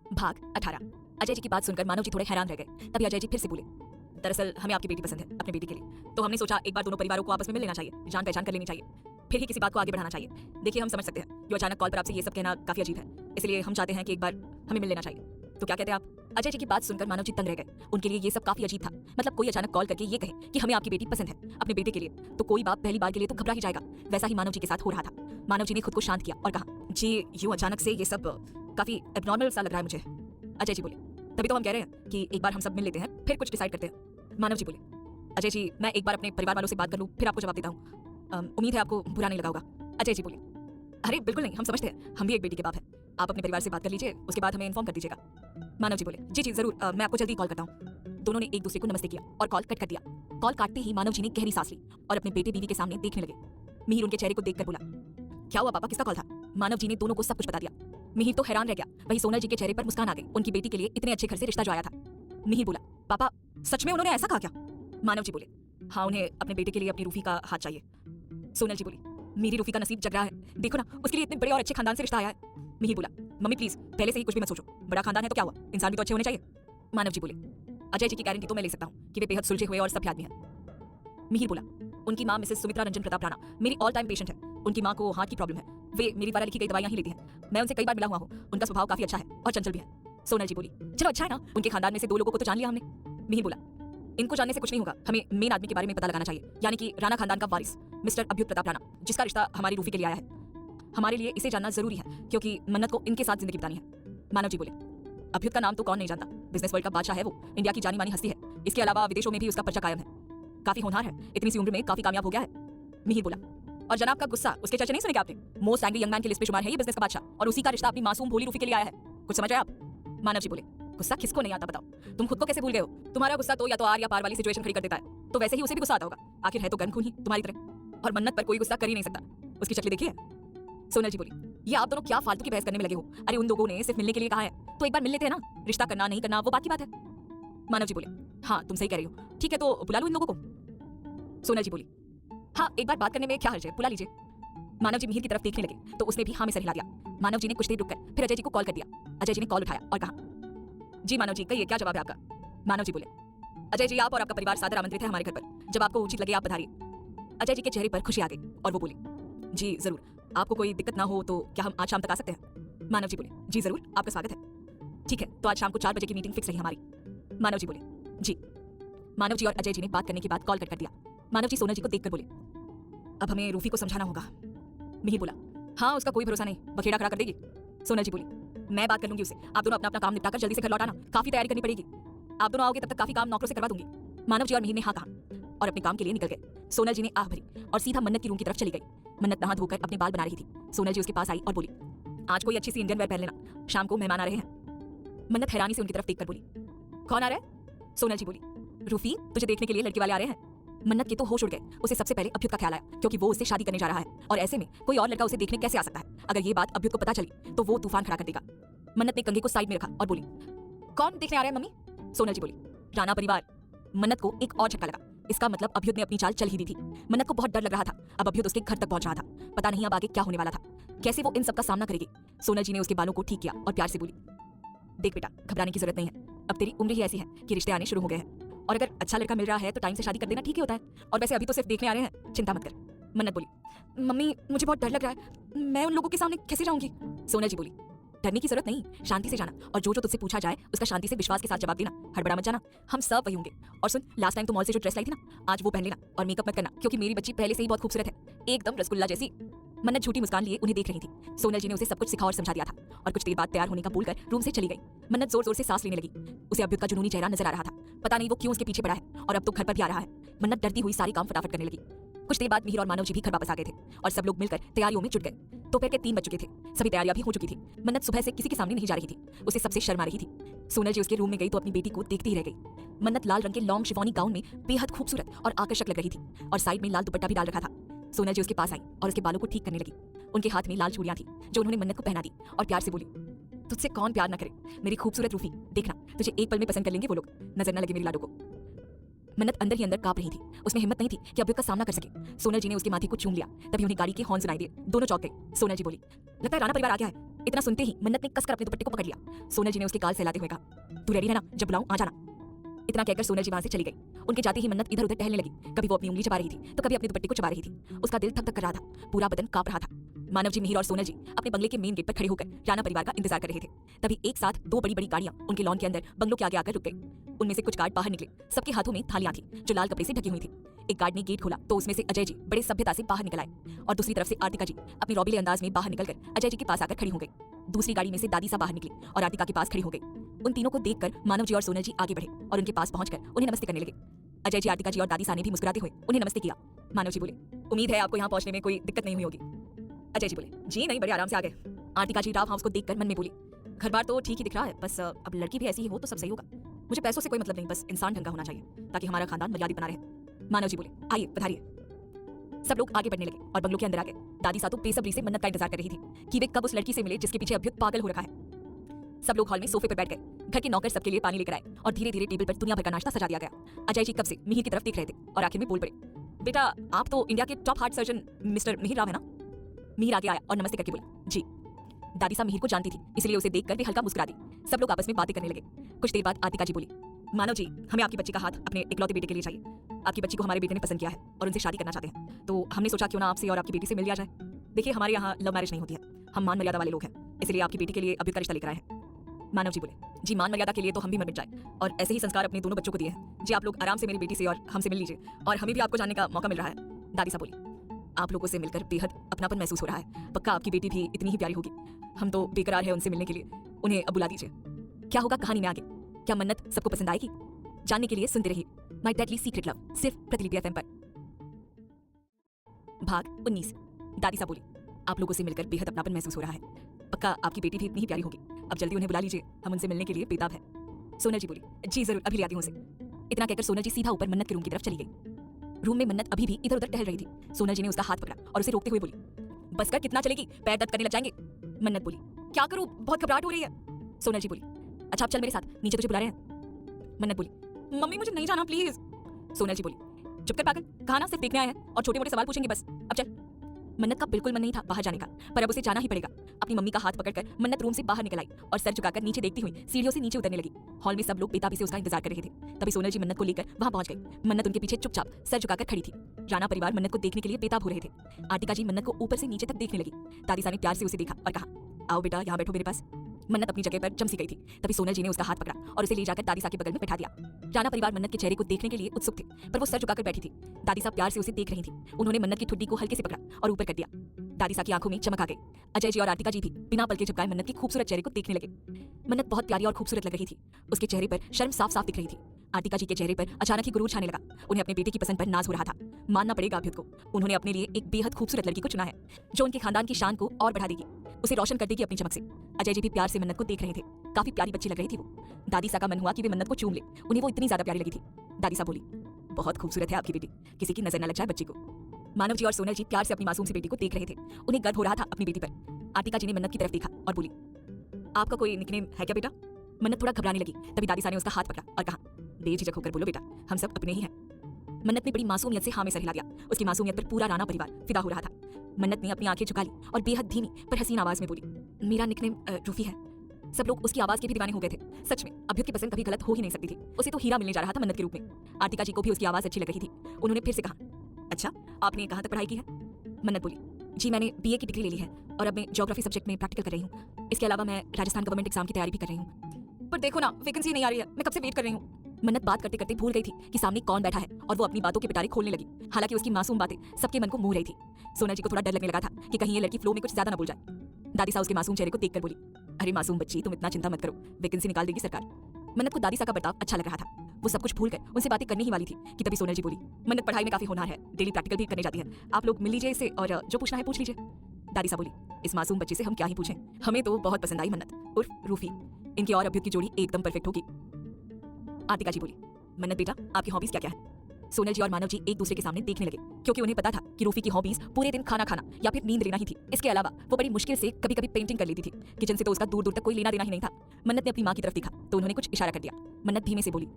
भाग 18। अजय जी की बात सुनकर मानव जी थोड़े हैरान रह गए। तभी अजय जी फिर से बोले, दरअसल हमें आपकी बेटी पसंद है, अपनी बेटी के लिए। तो हमने सोचा एक बार दोनों परिवारों को आपस में मिल लेना चाहिए, जान पहचान कर लेनी चाहिए, फिर ही किसी बात को आगे बढ़ाना चाहिए। देखिए हम समझ सकते हैं जो अचानक कॉल पर आपसे ये सब कहना काफी अजीब है, इसलिए हम चाहते हैं कि एक बार हमें मिल लेना चाहिए। तो क्या कहते हैं आप? अजय जी की बात सुनकर मानव जी तंग रह गए। उनके लिए ये सब काफी अजीब था। मतलब कोई अचानक कॉल करके ये कहे कि हमें आपकी बेटी पसंद है, अपने बेटे के लिए, तो कोई बाप पहली बार के लिए तो घबरा ही जाएगा। वैसा ही मानव जी के साथ हो रहा था। मानव जी ने खुद को शांत किया और कहा, जी यूं अचानक से ये सब काफी एबनॉर्मल सा लग रहा है मुझे। अजय जी बोले, तभी तो हम कह रहे हैं कि एक बार हम सब मिल लेते हैं, फिर कुछ डिसाइड करते हैं। मानव जी बोले, अजय जी मैं एक बार अपने परिवार वालों से बात कर लूं, फिर आपको जवाब देता हूँ। उम्मीद है आपको बुरा नहीं लगा होगा। अजय जी बोले, अरे बिल्कुल नहीं, हम समझते हैं, हम भी एक बेटी के बाप हैं। आप अपने परिवार से बात कर लीजिए, उसके बाद हमें इन्फॉर्म कर दीजिएगा। मानव जी बोले, जी जी जरूर, मैं आपको जल्दी कॉल करता हूँ। दोनों ने एक दूसरे को नमस्ते किया और कॉल कट कर दिया। कॉल काटते ही मानव जी ने गहरी सांस ली और अपने बेटे बीवी के सामने देखने लगे। मिहिर उनके चेहरे को देखकर बोला, क्या हुआ पापा, किसका कॉल था? मानव जी ने दोनों को सब कुछ बता दिया। मिहिर तो हैरान रह गया, वही सोनल जी के चेहरे पर मुस्कान आ गई। उनकी बेटी के लिए इतने अच्छे घर से रिश्ता जो आया था। मिहिर बोला, पापा सच में उन्होंने ऐसा कहा क्या? मानव जी बोले, हाँ उन्हें अपने बेटे के लिए अपनी रूफी का हाथ चाहिए। सोनल जी बोली, मेरी रूफी का नसीब जग रहा है, देखो ना उसके लिए इतने बड़े और अच्छे खानदान से रिश्ता आया है। मिहिर बोला, मम्मी प्लीज पहले से ही कुछ भी मत सोचो, बड़ा खानदान है तो क्या हुआ, इंसान भी तो अच्छे होने चाहिए। मानव जी बोले, अजय जी की गारंटी तो मैं ले सकता हूँ कि वे बेहद सुलझे हुए और सभ्य आदमी हैं। मिहिर बोला, उनकी माँ मिसेस सुमित्रा रंजन प्रताप राणा मेरी ऑल टाइम पेशेंट है। उनकी माँ को हार्ट की प्रॉब्लम है, वे मेरी द्वारा लिखी गई दवाइयां ही लेती हैं। मैं उनसे कई बार मिला हुआ हूँ, उनका स्वभाव काफी अच्छा है और चंचल भी है। सोनल जी बोली, चलो अच्छा है ना, उनके खानदान में से 2 लोगों को तो जान लिया हमने। मिहिर बोला, इनको जानने से कुछ नहीं होगा, हमें मेन आदमी के बारे में पता लगाना चाहिए, यानी कि राणा खानदान का वारिस मिस्टर अभ्युत प्रताप राणा, जिसका रिश्ता हमारी रूफी के लिए आया है। हमारे लिए इसे जानना जरूरी है क्योंकि मन्नत को इनके साथ जिंदगी बितानी है। मानव जी बोले, अभ्युत का नाम तो कौन नहीं जानता, बिजनेस वर्ल्ड का बादशाह है वो, इंडिया की जानी मानी हस्ती है। इसके अलावा विदेशों में भी उसका पर्चा कायम है, काफी होनहार है, इतनी सी उम्र में काफी कामयाब हो गया है। मिहिर बोला, और जनाब का गुस्सा, उसके चर्चे नहीं सुने क्या आपने? मोस्ट एंग्री यंग मैन की लिस्ट में शुमार है ये बिजनेस का बादशाह, और उसी का रिश्ता अपनी मासूम भोली रूफी के लिए आया है। कुछ समझ रहे आप? मानव जी बोले, गुस्सा किसको नहीं आता बताओ, तुम खुद को कैसे भूल गए हो? तुम्हारा गुस्सा तो या तो आर या पार वाली सिचुएशन खड़ी कर देता है, तो वैसे ही उसे भी गुस्सा आता होगा, आखिर है तो गर्म खून ही तुम्हारी तरह। और मन्नत पर कोई गुस्सा कर ही नहीं सकता, उसकी शक्ल देखी है? सोनल जी बोली, ये आप दोनों क्या फालतू की बहस करने में लगे हो? अरे उन लोगों ने सिर्फ मिलने के लिए कहा है, तो एक बार मिल लेते हैं ना, रिश्ता करना नहीं करना वो बात की बात है। मानव जी बोले, हाँ तुम सही कह रही हो, ठीक है तो बुला लूं इन लोगों को? सोनल जी बोली, हाँ एक बार बात करने में क्या हर्ज है, बुला लीजिए। मानव जी मिहिर की तरफ देखने लगे तो उसने भी हाँ में सर हिला दिया। मानव जी ने कुछ देर रुककर फिर अजय जी को कॉल कर दिया। अजय जी ने कॉल उठाया और कहा, जी मानव जी कहिए क्या जवाब है आपका? मानव जी बोले, अजय जी आप और आपका परिवार सादर आमंत्रित है हमारे घर पर, जब आपको उचित लगे आप पधारिए। अजय जी के चेहरे पर खुशी आ गई और वो बोले, जी जरूर, आपको कोई दिक्कत ना हो तो क्या हम आज शाम तक आ सकते हैं? मानव जी बोले, जी जरूर, आपका स्वागत है। ठीक है तो आज शाम को 4 बजे की मीटिंग फिक्स रही हमारी। मानव जी बोले, जी। मानव जी और अजय जी ने बात करने के बाद कॉल कट कर दिया। मानव जी सोनल जी को देखकर बोले, अब हमें रूफी को समझाना होगा। मिहिर बोला, हाँ उसका कोई भरोसा नहीं, बखेड़ा खड़ा कर देगी। सोनल जी बोली, मैं बात कर लूंगी उससे, आप दोनों अपना अपना काम निपटाकर जल्दी से घर लौटाना, काफी तैयारी करनी पड़ेगी। आप दोनों आओगे तब तक काफी काम नौकरों से करवा दूंगी। मानव जी और मिहिर ने हाँ कहा और अपने काम के लिए निकल गए। सोनल जी ने आह भरी और सीधा मन्नत की रूम की तरफ चली गई। मन्नत नहा धोकर अपने बाल बना रही थी। सोनल जी उसके पास आई और बोली, आज कोई अच्छी सी इंडियन वेयर पहन लेना, शाम को मेहमान आ रहे हैं। मन्नत हैरानी से उनकी तरफ देखकर बोली, कौन आ रहा है? सोनल जी बोली, रूफी तुझे देखने के लिए लड़की वाले आ रहे हैं। मन्नत के तो होश उड़ गए। उसे सबसे पहले अभ्युत का ख्याल आया क्योंकि वो उससे शादी करने जा रहा है और ऐसे में कोई और लड़का उसे देखने कैसे आ सकता है? अगर ये बात अभ्युत को पता चली तो वो तूफान खड़ा कर देगा। मन्नत ने कंघे को साइड में रखा और बोली, कौन देखने आ रहा है मम्मी? सोनल जी बोली, राणा परिवार। मन्नत को एक और झटका लगा, इसका मतलब अभ्युत ने अपनी चाल चल ही दी थी। मन्नत को बहुत डर लग रहा था, अब अभ्युत उसके घर तक पहुंच रहा था, पता नहीं अब आगे क्या होने वाला था, कैसे वो इन सब का सामना करेगी। सोनल जी ने उसके बालों को ठीक किया और प्यार से बोली, देख बेटा घबराने की जरूरत नहीं है, अब तेरी उम्र ही ऐसी है कि रिश्ते आने शुरू हो गए हैं, और अगर अच्छा लड़का मिल रहा है तो टाइम से शादी कर देना ठीक ही होता है, और वैसे अभी तो सिर्फ देखने आ रहे हैं, चिंता मत कर। मन्नत बोली, मम्मी मुझे बहुत डर लग रहा है, मैं उन लोगों के सामने कैसे जाऊंगी? सोनल जी बोली, डरने की जरूरत नहीं, शांति से जाना, और जो तुझसे पूछा जाए उसका शांति से विश्वास के साथ जवाब देना, हड़बड़ा मत जाना, हम सब वही होंगे। और सुन, लास्ट टाइम तो मॉल से जो ड्रेस लाई थी ना, आज वो पहन लेना और मेकअप मत करना क्योंकि मेरी बच्ची पहले से ही बहुत खूबसूरत है, एकदम रसगुल्ला जैसी। मन्नत झूठी मुस्कान लिए उन्हें देख रही थी। सोनल जी ने उसे सब कुछ सिखा और समझा दिया था और कुछ देर बाद तैयार होने का बोलकर रूम से चली गई। मन्नत जोर जोर से सांस लेने लगी। उसे अभ्युत का जुनूनी चेहरा नजर आ रहा था, पता नहीं वो क्यों उसके पीछे पड़ा है और अब तो घर पर भी आ रहा है। मन्नत डरती हुई सारे काम फटाफट करने लगी। कुछ देर बाद मिहिर और मानव जी भी घर वापस आ गए थे और सब लोग मिलकर तैयारियों में जुट गए। दोपहर के 3 बज चुके थे, सभी तैयारियां भी हो चुकी थी। मन्नत सुबह से किसी के सामने नहीं जा रही थी, उसे सबसे शर्म आ रही थी। सोनल जी उसके रूम में गई तो अपनी बेटी को देखती ही रह गई। मन्नत लाल रंग के लॉन्ग शिफॉनी गाउन में बेहद खूबसूरत और आकर्षक लग रही थी और साइड में लाल दुपट्टा भी डाल रखा था। सोनल जी उसके पास आई और उसके बालों को ठीक करने लगी। उनके हाथ में लाल चूड़ियां थी जो उन्होंने मन्नत को पहना दी और प्यार से बोली, तुझसे कौन प्यार न करे मेरी खूबसूरत रूफी, देखना तुझे एक पल में पसंद कर लेंगे वो लोग, नजर न लगे मेरी लाडो को। मन्नत अंदर ही अंदर कांप रही थी, उसमें हिम्मत नहीं थी कि अभ्युत का सामना कर सके। सोनल जी ने उसके माथे को चूम लिया, तभी उन्हें गाड़ी के हॉर्न सुनाई दिए। दोनों चौंक गए। सोनल जी बोली, लगता है राणा परिवार आ गया है। इतना सुनते ही मन्नत ने कसकर अपने दुपट्टे को पकड़ लिया। सोनल जी ने उसके गाल सहलाते हुए कहा, तू रेडी है ना? जब बुलाऊं आ जाना। इतना कहकर सोनल जी वहां से चली गई। उनके जाते ही मन्नत इधर उधर टहलने लगी। कभी वो अपनी उंगली चबा रही थी तो कभी अपने दुपट्टे को चबा रही थी। उसका दिल थक थक कर रहा था, पूरा बदन कांप रहा था। मानव जी, मिहिर और सोनल जी अपने बंगले के मेन गेट पर खड़े होकर राणा परिवार का इंतजार कर रहे थे। तभी एक साथ दो बड़ी बड़ी गाड़ियां उनके लॉन के अंदर बंगलों के आगे आकर रुक गई। उनमें से कुछ गार्ड बाहर निकले। सबके हाथों में थालियां थी जो लाल कपड़े से ढकी हुई थी। एक गार्ड ने गेट खोला तो उसमें से अजय जी बड़े सभ्यता से बाहर निकल आए और दूसरी तरफ से आर्तिका जी अपनी रौबीले अंदाज में बाहर निकलकर अजय जी के पास आकर खड़ी हो गई। दूसरी गाड़ी में से दादी सा बाहर निकली और आर्तिका के पास खड़ी हो गई। उन तीनों को देखकर मानव जी और सोनल जी आगे बढ़े और उनके पास पहुंचकर उन्हें नमस्ते करने लगे। अजय जी, आर्तिका जी और दादी सा ने भी मुस्कुराते हुए उन्हें नमस्ते किया। मानव जी बोले, उम्मीद है आपको यहाँ पहुंचने में कोई दिक्कत नहीं हुई होगी। अजय जी बोले, जी नहीं, बड़े आराम से आ गए। आर्तिका जी राव हाउस को देखकर मन में बोली, घर बार तो ठीक ही दिख रहा है, बस अब लड़की भी ऐसी ही हो तो सब सही होगा। मुझे पैसों से कोई मतलब नहीं, बस इंसान ढंग का होना चाहिए ताकि हमारा खानदान मर्यादित बना रहे। मानव जी बोले, आइए पधारिए। सब लोग आगे बढ़ने लगे और बंगलों के अंदर आ गए। दादी सातु बेसब्री से मन्नत का इंतजार कर रही थी कि वे कब उस लड़की से मिले जिसके पीछे अभ्युत पागल हो रखा है। सब लोग हॉल में सोफे पर बैठ गए। घर के नौकर सबके लिए पानी लेकर आए और धीरे धीरे टेबल पर दुनिया भर का नाश्ता सजा दिया गया। अजय जी कब से मिहिर की तरफ देख रहे थे और आखिर में बोल पड़े, बेटा आप तो इंडिया के top heart surgeon mister Mihir Rao है ना? मिहिर आगे आया और नमस्ते करके बोला, जी। दादी सा मिहिर को जानती थी, इसलिए उसे देखकर वे हल्का मुस्कुरा दी। सब लोग आपस में बातें करने लगे। कुछ देर बाद आर्तिका जी बोली, मानव जी, हमें आपकी बच्ची का हाथ अपने इकलौते बेटे के लिए चाहिए। आपकी बच्ची को हमारे बेटे ने पसंद किया है और उनसे शादी करना चाहते हैं, तो हमने सोचा क्यों ना आपसे और आपकी बेटी से मिल लिया जाए। देखिए, हमारे यहाँ लव मैरिज नहीं होती है, हम मान मर्यादा वाले लोग हैं, इसलिए आपकी बेटी के लिए अभी का रिश्ता लेकर आए हैं। मानव जी बोले, जी मान मर्यादा के लिए तो हम भी मर मिट जाए और ऐसे ही संस्कार अपने दोनों बच्चों को दिए हैं। जी आप लोग आराम से मेरी बेटी से और हमसे मिल लीजिए और हमें भी आपको जानने का मौका मिल रहा है। दादी सा बोली, आप लोगों से मिलकर बेहद अपनापन महसूस हो रहा है। पक्का आपकी बेटी भी इतनी ही प्यारी होगी। हम तो बेकरार है उनसे मिलने के लिए, उन्हें अब बुला दीजिए। क्या होगा कहानी में आगे? क्या मन्नत सबको पसंद आएगी? जानने के लिए सुनते रहिए माय डेडली सीक्रेट लव, सिर्फ प्रतिलिपि एफएम पर। भाग 19। दादी सा बोली, आप लोगों से मिलकर बेहद अपनापन महसूस हो रहा है। पक्का आपकी बेटी भी इतनी ही प्यारी होगी। अब जल्दी उन्हें बुला लीजिए, हम उनसे मिलने के लिए बेताब है। सोनल जी बोली, जी जरूर, अभी ले आती हूं उसे। इतना कहकर सोनल जी सीधा ऊपर मन्नत के रूम की तरफ चली गई। रूम में मन्नत अभी भी इधर उधर टहल रही थी। सोनल जी ने उसका हाथ पकड़ा और उसे रोकते हुए बोली, बस कर, कितना चलेगी? पैर दर्द करने लग जाएंगे। मन्नत बोली, क्या करूं, बहुत घबराहट हो रही है। सोनल जी बोली, अच्छा आप चल मेरे साथ, नीचे तुझे बुला रहे हैं। मन्नत बोली, मम्मी मुझे नहीं जाना प्लीज। सोनल जी बोली, चुप कर पागल, कहा ना सिर्फ देखने आए हैं और छोटे मोटे सवाल पूछेंगे बस, अब चल। मन्नत का बिल्कुल मन नहीं था बाहर जाने का, पर अब उसे जाना ही पड़ेगा। अपनी मम्मी का हाथ पकड़कर मन्नत रूम से बाहर निकल आई और सर झुकाकर नीचे देखती हुई सीढ़ियों से नीचे उतरने लगी। हॉल में सब लोग बेताबी से उसका इंतजार कर रहे थे। तभी सोनल जी मन्नत को लेकर वहां पहुंच गई। मन्नत उनके पीछे चुपचाप सर झुकाकर खड़ी थी। राणा परिवार मन्नत को देखने के लिए बेताब हो रहे थे। आर्तिका जी मन्नत को ऊपर से नीचे तक देखने लगी। दादी सा ने प्यार से उसे देखा और कहा, आओ बेटा यहाँ बैठो मेरे पास। मन्नत अपनी जगह पर जमसी गई थी। तभी सोनल जी ने उसका हाथ पकड़ा और उसे ले जाकर दादी सा के बगल में बैठा दिया। राणा परिवार मन्नत के चेहरे को देखने के लिए उत्सुक थे, पर वो सर झुकाकर बैठी थी। दादी सा प्यार से उसे देख रही थी। उन्होंने मन्नत की ठुड्डी को हल्के से पकड़ा और ऊपर कर दिया। दादी सा की आंखों में चमक आ गई। अजय जी और आर्तिका जी भी बिना पलके झपकाए मन्नत की खूबसूरत चेहरे को देखने लगे। मन्नत बहुत प्यारी और खूबसूरत लग रही थी। उसके चेहरे पर शर्म साफ साफ दिख रही थी। आर्तिका जी के चेहरे पर अचानक ही गुरूर छाने लगा। उन्हें अपने बेटे की पसंद पर नाज हो रहा था। मानना पड़ेगा अभ्युत को, उन्होंने अपने लिए एक बेहद खूबसूरत लड़की को चुना है जो उनके खानदान की शान को और बढ़ा देगी, उसे रोशन कर देगी अपनी चमक से। अजय जी भी प्यार से मन्नत को देख रहे थे। काफी प्यारी बच्ची लग रही थी वो। दादी सा का मन हुआ कि वे मन्नत को चूम ले, उन्हें वो इतनी ज्यादा प्यारी लगी थी। दादी सा बोली, बहुत खूबसूरत है आपकी बेटी, किसी की नजर न लग जाए बच्ची को। मानव जी और सोनल जी प्यार से अपनी मासूम सी बेटी को देख रहे थे। उन्हें गर्व हो रहा था अपनी बेटी पर। आर्तिका जी ने मन्नत की तरफ देखा और बोली, आपका कोई निकनेम है क्या बेटा? मन्नत थोड़ा घबराने लगी। तभी दादी सा ने उसका हाथ पकड़ा और कहा, बेझिझक होकर बोलो बेटा, हम सब अपने ही हैं। मन्नत ने बड़ी मासूमियत से हाँ में सर हिला दिया। उसकी मासूमियत पर पूरा राणा परिवार फिदा हो रहा था। मन्नत ने अपनी आंखें झुका ली और बेहद धीमी पर हसीन आवाज में बोली, मेरा निकनेम रूफी है। सब लोग उसकी आवाज के भी दीवाने हो गए थे। सच में अभ्युत की पसंद कभी गलत हो ही नहीं सकती थी। उसे तो हीरा मिलने जा रहा था मन्नत के रूप में। आर्तिका जी को भी उसकी आवाज अच्छी लग रही थी। उन्होंने फिर से कहा, अच्छा आपने कहाँ तक पढ़ाई की है? मन्नत बोली, जी मैंने बीए की डिग्री ले ली है और अब मैं ज्योग्राफी सब्जेक्ट में प्रैक्टिकल कर रही हूँ। इसके अलावा मैं राजस्थान गवर्नमेंट एग्जाम की तैयारी भी कर रही हूँ। पर देखो ना, वैकेंसी नहीं आ रही है, मैं कब से वेट कर रही हूँ। मन्नत बात करते करते भूल गई थी कि सामने कौन बैठा है और वो अपनी बातों के पिटारे खोलने लगी। हालांकि उसकी मासूम बातें सबके मन को मोह रही थी। सोनल जी को थोड़ा डर लगने लगा था कि कहीं ये लड़की फ्लो में कुछ ज्यादा ना बोल जाए। दादी सा उसके मासूम चेहरे को देखकर बोली, अरे मासूम बच्ची, तुम इतना चिंता मत करो, वैकेंसी निकाल देगी सरकार। मन्नत को दादी सा का बर्ताव अच्छा लग रहा था। वो सब कुछ भूलकर उनसे बातें करने ही वाली थी कि तभी सोनल जी बोली, मन्नत पढ़ाई में काफी होनहार है, डेली प्रैक्टिकल भी करने जाती है, आप लोग मिल लीजिए इससे और जो पूछना है पूछ लीजिए। दादी सा बोली, इस मासूम बच्ची से हम क्या ही पूछें, हमें तो बहुत पसंद आई मन्नत उर्फ रूफी। इनकी और अभ्युत की जोड़ी एकदम परफेक्ट होगी। आर्तिका जी बोली, मन्नत बेटा, आपकी हॉबीज क्या क्या है? सोनल जी और मानव जी एक दूसरे के सामने देखने लगे, क्योंकि उन्हें पता था कि रूफी की हॉबीज पूरे दिन खाना खाना या फिर नींद लेना ही थी। इसके अलावा वो बड़ी मुश्किल से कभी कभी पेंटिंग कर लेती थी। किचन से तो उसका दूर दूर तक कोई लेना देना ही नहीं था। मन्नत ने अपनी माँ की तरफ देखा तो उन्होंने कुछ इशारा कर दिया। मन्नत धीमे से बोली,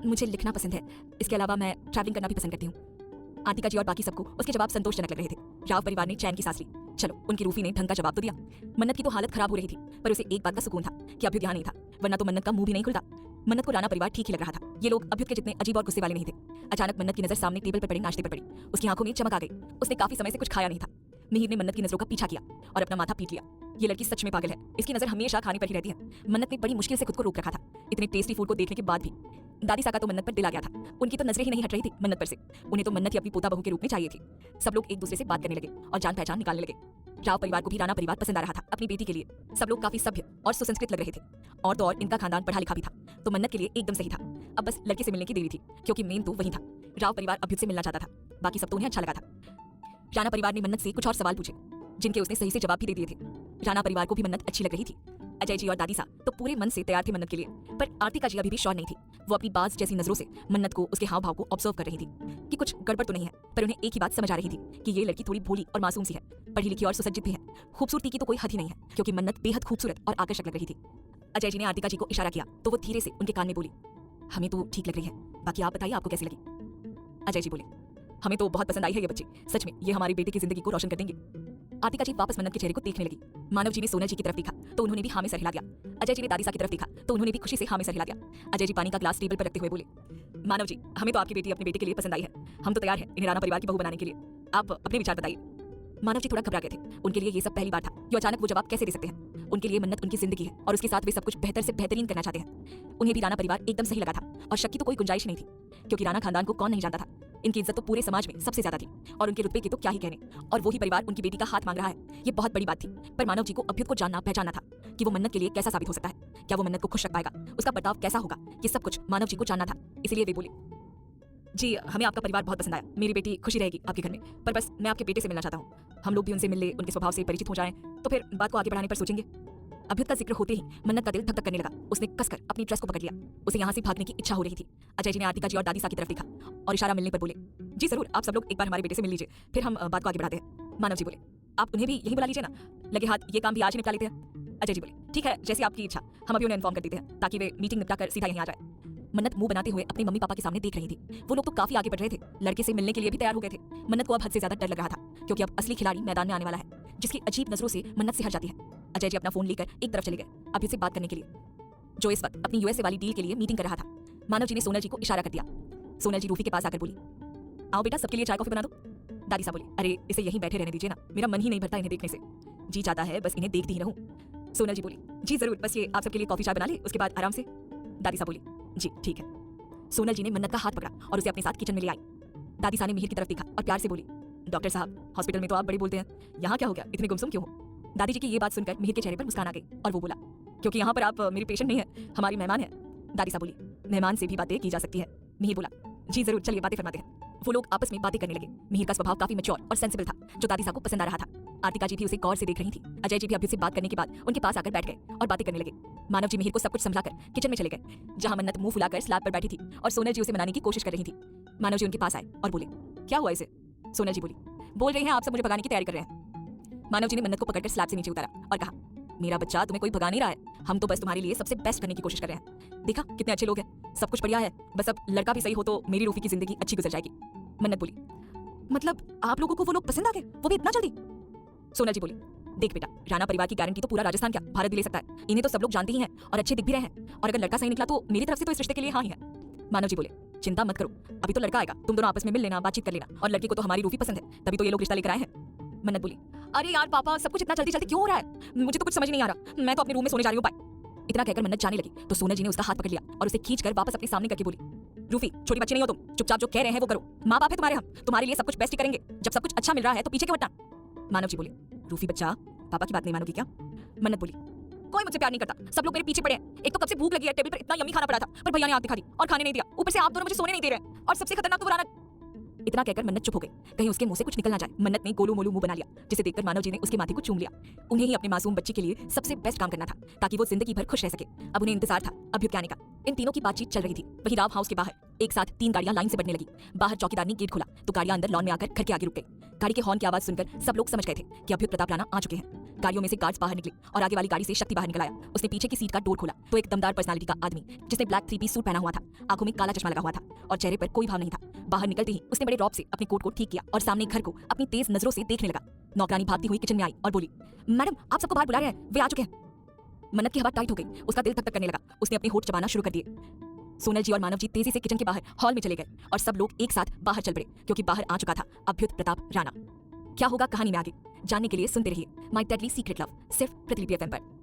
मुझे लिखना पसंद है, इसके अलावा मैं ट्रैवलिंग करना भी पसंद करती हूँ। आतिका जी और बाकी सबको उसके जवाब संतोषजनक लग रहे थे। राव परिवार ने चैन की सांस ली। चलो, उनकी रूफी ने ढंग का जवाब तो दिया। मन्नत की तो हालत खराब हो रही थी, पर उसे एक बात का सुकून था कि अभ्युत यहाँ नहीं था, वरना तो मन्नत का मुंह भी नहीं खुलता। मन्नत को राणा परिवार ठीक ही लग रहा था। ये लोग अभ्युत के जितने अजीब और गुस्से वाले नहीं थे। अचानक मन्नत की नजर सामने टेबल पर पड़े नाश्ते पर पड़ी। उसकी आंखों में चमक आ गई। उसने काफी समय से कुछ खाया नहीं था। मिहिर ने मन्नत की नजरों का पीछा किया और अपना माथा पीट लिया। ये लड़की सच में पागल है, इसकी नजर हमेशा खाने पर ही रहती है। मन्नत ने बड़ी मुश्किल से खुद को रोक रखा था। इतने टेस्टी फूड को देखने के बाद भी दादी सा का तो मन्नत पर दिल आ गया था। उनकी तो नजरें ही नहीं हट रही थी मन्नत पर से। उन्हें तो मन्नत ही अपनी पोता बहू के रूप में चाहिए थी। सब लोग एक दूसरे से बात करने लगे और जान पहचान निकालने लगे। राव परिवार को भी राणा परिवार पसंद आ रहा था अपनी बेटी के लिए। सब लोग काफी सभ्य और सुसंस्कृत लग रहे थे, और तो और इनका खानदान पढ़ा लिखा भी था, तो मन्नत के लिए एकदम सही था। अब बस लड़के से मिलने की देरी थी, क्योंकि मेन तो वही था। राव परिवार अभ्युत से मिलना चाहता था, बाकी सब तो उन्हें अच्छा लगा था। राणा परिवार ने मन्नत से कुछ और सवाल पूछे, जिनके उसने सही से जवाब भी दे दिए थे। राणा परिवार को भी मन्नत अच्छी लग रही थी। अजय जी और दादी सा तो पूरे मन से तैयार थे मन्नत के लिए, पर आरतिका जी अभी भी श्योर नहीं थी। वो अपनी बाज जैसी नजरों से मन्नत को, उसके हाव भाव को ऑब्जर्व कर रही थी कि कुछ गड़बड़ तो नहीं है, पर उन्हें एक ही बात समझ आ रही थी कि ये लड़की थोड़ी भोली और मासूम सी है, पढ़ी लिखी और सुसज्जित भी है। खूबसूरती की तो कोई हद ही नहीं है, क्योंकि मन्नत बेहद खूबसूरत और आकर्षक लग रही थी। अजय जी ने आरतिका जी को इशारा किया तो वो धीरे से उनके कान में बोली, हमें तो ठीक लग रही है, बाकी आप बताइए आपको कैसी लगी। अजय जी बोले, हमें तो बहुत पसंद आई है ये बच्ची, सच में ये हमारी बेटी की जिंदगी को रोशन कर देंगे। आतिका जी वापस मन्नत के चेहरे को देखने लगी। मानव जी ने सोनल जी की तरफ देखा तो उन्होंने भी हाँ में सर हिला दिया। अजय जी ने दादी सा की तरफ देखा तो उन्होंने भी खुशी से हाँ में सर हिला दिया। अजय जी पानी का ग्लास टेबल पर रखते हुए बोले, मानव जी, हमें तो आपकी बेटी अपने बेटे के लिए पसंद आई है। हम तो तैयार हैं इन्हें राणा परिवार की बहू बनाने के लिए। आप अपने विचार बताइए। मानव जी थोड़ा घबरा गए थे। उनके लिए ये सब पहली बार था। जो अचानक वो जवाब कैसे दे सकते हैं? उनके लिए मन्नत उनकी जिंदगी है और उसके साथ वे सब कुछ बेहतर से बेहतरीन करना चाहते हैं। उन्हें भी राणा परिवार एकदम सही लगा था और शक की तो कोई गुंजाइश नहीं थी, क्योंकि राणा खानदान को कौन नहीं जानता था। इनकी इज्जत तो पूरे समाज में सबसे ज्यादा थी और उनके रुतबे की तो क्या ही कहने, और वही परिवार उनकी बेटी का हाथ मांग रहा है। ये बहुत बड़ी बात थी, पर मानव जी को अभ्युत को जानना पहचानना था कि वो मन्नत के लिए कैसा साबित हो सकता है। क्या वो मन्नत को खुश रख पाएगा, उसका बर्ताव कैसा होगा, ये सब कुछ मानव जी को जानना था। इसलिए वे बोले, जी हमें आपका परिवार बहुत पसंद आया, मेरी बेटी खुशी रहेगी आपके घर में, पर बस मैं आपके बेटे से मिलना चाहता हूँ। हम लोग भी उनसे मिल ले, उनके स्वभाव से परिचित हो जाएं, तो फिर बात को आगे बढ़ाने पर सोचेंगे। अभ्युत का जिक्र होते ही मन्नत का दिल धक धक करने लगा। उसने कसकर अपनी ड्रेस को पकड़ लिया। उसे यहाँ से भागने की इच्छा हो रही थी। अजय जी ने आतिका जी और दादी सा की तरफ देखा और इशारा मिलने पर बोले, जी जरूर, आप सब लोग एक बार हमारे बेटे से मिल लीजिए, फिर हम बात को आगे बढ़ाते हैं। मानव जी बोले, आप उन्हें भी यही बुला लीजिए ना, लगे हाथ ये काम भी आज ही निपटा लेते हैं। अजय जी बोले, ठीक है, जैसी आपकी इच्छा, हम अभी उन्हें इन्फॉर्म कर देते हैं ताकि वे मीटिंग निपटा कर सीधा यहीं आ जाए। मन्नत मुंह बनाते हुए अपने मम्मी पापा के सामने देख रही थी। वो लोग तो काफी आगे बढ़ रहे थे, लड़के से मिलने के लिए भी तैयार हो गए थे। मन्नत को अब हद से ज्यादा डर लग रहा था, क्योंकि अब असली खिलाड़ी मैदान में आने वाला है, जिसकी अजीब नजरों से मन्नत से हट जाती है। अजय जी अपना फोन लेकर एक तरफ चले गए अभ्युत से बात करने के लिए, जो इस वक्त अपनी यूएसए वाली डील के लिए मीटिंग कर रहा था। मानव जी ने सोनल जी को इशारा कर दिया। सोनल जी रूफी के पास आकर बोली, आओ बेटा, सबके लिए चाय कॉफी बना दो। दादी सा बोली, अरे इसे यहीं बैठे रहने दीजिए ना, मेरा मन ही नहीं भरता इन्हें देखने से, जी चाहता है बस इन्हें देखती ही रहूं। सोनल जी बोली, जी जरूर, बस ये आप सबके लिए कॉफी चाय बना ले, उसके बाद आराम से। दादी सा बोली, जी ठीक है। सोनल जी ने मन्नत का हाथ पकड़ा और उसे अपने साथ किचन में ले आई। दादी सा ने मिहिर की तरफ देखा और प्यार से बोली, डॉक्टर साहब, हॉस्पिटल में तो आप बड़ी बोलते हैं, यहाँ क्या हो गया, इतने गुमसुम क्यों हो? दादी जी की ये बात सुनकर मिहिर के चेहरे पर मुस्कान आ गई और वो बोला, क्योंकि यहाँ पर आप मेरी पेशेंट नहीं है, हमारी मेहमान है। दादी सा बोली, मेहमान से भी बातें की जा सकती है। मिहिर बोला, जी जरूर, चलिए बातें फरमाते हैं। वो लोग आपस में बातें करने लगे। मिहिर का स्वभाव काफी मैच्योर और सेंसिबल था, जो दादी सा को पसंद आ रहा था। आतिका जी भी उसे गौर से देख रही थी। अजय जी भी अभ्युत से बात करने के बाद उनके पास आकर बैठ गए और बातें करने लगे। मानव जी मिहिर को सब कुछ समझाकर किचन में चले गए, जहां मन्नत मुंह फुलाकर स्लैब पर बैठी थी और सोनल जी उसे मनाने की कोशिश कर रही थी। मानव जी उनके पास आए और बोले, क्या हुआ इसे? सोनल जी बोली, बोल रही हैं आप सब मुझे भगाने की तैयारी कर रहे हैं। मानव जी ने मन्नत को पकड़कर स्लैब से नीचे उतारा और कहा, मेरा बच्चा, तुम्हें कोई भगा नहीं रहा है, हम तो बस तुम्हारे लिए सबसे बेस्ट करने की कोशिश कर रहे हैं। देखा कितने अच्छे लोग हैं, सब कुछ बढ़िया है, बस अब लड़का भी सही हो तो मेरी रूफी की जिंदगी अच्छी गुजर जाएगी। मन्नत बोली, मतलब आप लोगों को वो लोग पसंद आ गए, वो भी इतना जल्दी? सोनल जी बोली, देख बेटा, राणा परिवार की गारंटी तो पूरा राजस्थान क्या भारत भी ले सकता है, इन्हें तो सब लोग जानते ही हैं और अच्छे दिख भी रहे हैं, और अगर लड़का सही निकला तो मेरी तरफ से तो इस रिश्ते के लिए हाँ ही है। मानव जी बोले, चिंता मत करो, अभी तो लड़का आएगा, तुम दोनों आपस में मिल लेना, बातचीत कर लेना, और लड़की को तो हमारी रूफी पसंद है, तभी तो ये लोग रिश्ता लेकर आए हैं। मन्नत बोली, अरे यार पापा, सब कुछ इतना जल्दी जल्दी क्यों हो रहा है, मुझे तो कुछ समझ नहीं आ रहा, मैं तो अपने रूम में सोने जा रही हूँ, बाय। इतना कहकर मन्नत जाने लगी तो सोनल जी ने उसका हाथ पकड़ लिया और उसे खींचकर वापस अपने सामने करके बोली, रूफी, छोटी बच्ची नहीं हो तुम, चुपचाप जो कह रहे हैं वो करो, माँ बाप है तुम्हारे, हम तुम्हारे लिए सब कुछ बेस्ट ही करेंगे, जब सब कुछ अच्छा मिल रहा है तो पीछे क्यों हटना? मानव जी बोले, रूफी बच्चा, पापा की बात नहीं मानोगी क्या? मन्नत बोली, कोई मुझसे प्यार नहीं करता, सब लोग मेरे पीछे पड़े हैं, एक तो कब से भूख लगी है, टेबल पर इतना यम्मी खाना पड़ा था, पर भैया ने आग दिखा दी और खाने नहीं दिया, ऊपर से आप दोनों मुझे सोने नहीं दे रहे हैं, और सबसे खतरनाक तो वो राणा। इतना कहकर मन्नत चुप हो गई, कहीं उसके मुंह से कुछ निकल ना जाए। मन्नत ने गोलू मोलू मुंह बना लिया, जिसे देखकर मानव जी ने उसके माथे को चूम लिया। उन्हें ही अपने मासूम बच्ची के लिए सबसे बेस्ट काम करना था, ताकि वो जिंदगी भर खुश रह सके। अब उन्हें इंतजार था अभ्युत के आने का। इन तीनों की बातचीत चल रही थी। वही राव हाउस के बाहर एक साथ 3 गाड़ियां लाइन से बढ़ने लगी। बाहर चौकीदार ने गेट खोला तो गाड़ियां अंदर लॉन में आकर घर के आगे रुक गई। गाड़ी के हॉर्न की आवाज सुनकर सब लोग समझ गए थे कि अभ्युत प्रताप राणा आ चुके हैं। गाड़ियों में से गार्ड्स बाहर निकले और आगे वाली गाड़ी से शक्ति बाहर निकल आया। उसने पीछे की सीट का डोर खोला तो एक दमदार पर्सनालिटी का आदमी जिसने ब्लैक 3-पीस सूट पहना हुआ था, आंखों में काला चश्मा लगा हुआ था और चेहरे पर कोई भाव नहीं था। बाहर निकलते ही उसने बड़े रौब से अपने कोट को ठीक किया और सामने घर को अपनी तेज नजरों से देखने लगा। नौकरानी भागती हुई किचन में आई और बोली, मैडम आप सबको बाहर बुला रहे हैं, वे आ चुके हैं। मन्नत की हवा टाइट हो गई, उसका दिल धक धक करने लगा। उसने अपने होठ चबाना शुरू कर दिए। सोनल जी और मानव जी तेजी से किचन के बाहर हॉल में चले गए और सब लोग एक साथ बाहर चल पड़े क्योंकि बाहर आ चुका था अभ्युत प्रताप राणा। क्या होगा कहानी में आगे जानने के लिए सुनते रहिए माय डेडली सीक्रेट लव, सिर्फ प्रतिलिपि एफएम पर।